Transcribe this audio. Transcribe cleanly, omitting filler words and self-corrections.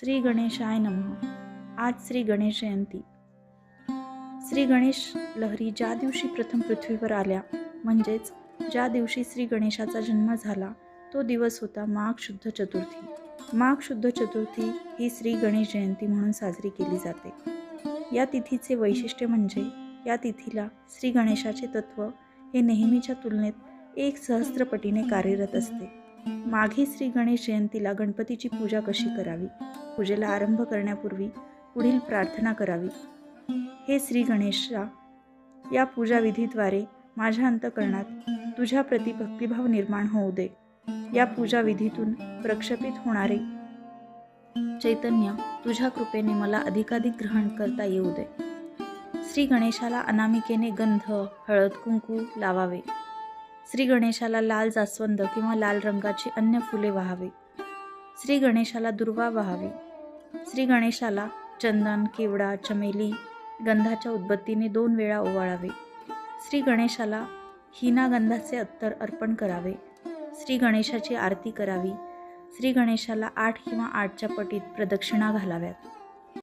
श्री गणेशाय नमः. आज श्री गणेश जयंती. श्री गणेश लहरी ज्या दिवशी प्रथम पृथ्वीवर आल्या, म्हणजेच ज्या दिवशी श्री गणेशाचा जन्म झाला, तो दिवस होता माघ शुद्ध चतुर्थी. माघ शुद्ध चतुर्थी ही श्री गणेश जयंती म्हणून साजरी केली जाते. या तिथीचे वैशिष्ट्य म्हणजे या तिथीला श्री गणेशाचे तत्व हे नेहमीच्या तुलनेत 1,000,000 कार्यरत असते. माघी श्री गणेश जयंतीला गणपतीची पूजा कशी करावी, पूजेला आरंभ करण्यापूर्वी पुढील प्रार्थना करावी. हे श्री गणेशा, या पूजाविधीद्वारे माझ्या अंतःकरणात तुझ्या प्रति भक्तिभाव निर्माण होऊ दे. या पूजाविधीतून प्रक्षेपित होणारे चैतन्य तुझ्या कृपेने मला अधिकाधिक ग्रहण करता येऊ दे. श्री गणेशाला अनामिकेने गंध, हळद, कुंकू लावावे. श्री गणेशाला लाल जास्वंद किंवा लाल रंगाची अन्य फुले वाहावे. श्री गणेशाला दुर्वा वाहावी. श्री गणेशाला चंदन, केवडा, चमेली, गंधाच्या उदबत्तीने 2 वेळा ओवाळावे. श्री गणेशाला हिनागंधाचे अत्तर अर्पण करावे. श्री गणेशाची आरती करावी. श्री गणेशाला 8 किंवा 8च्या पटीत प्रदक्षिणा घालाव्यात.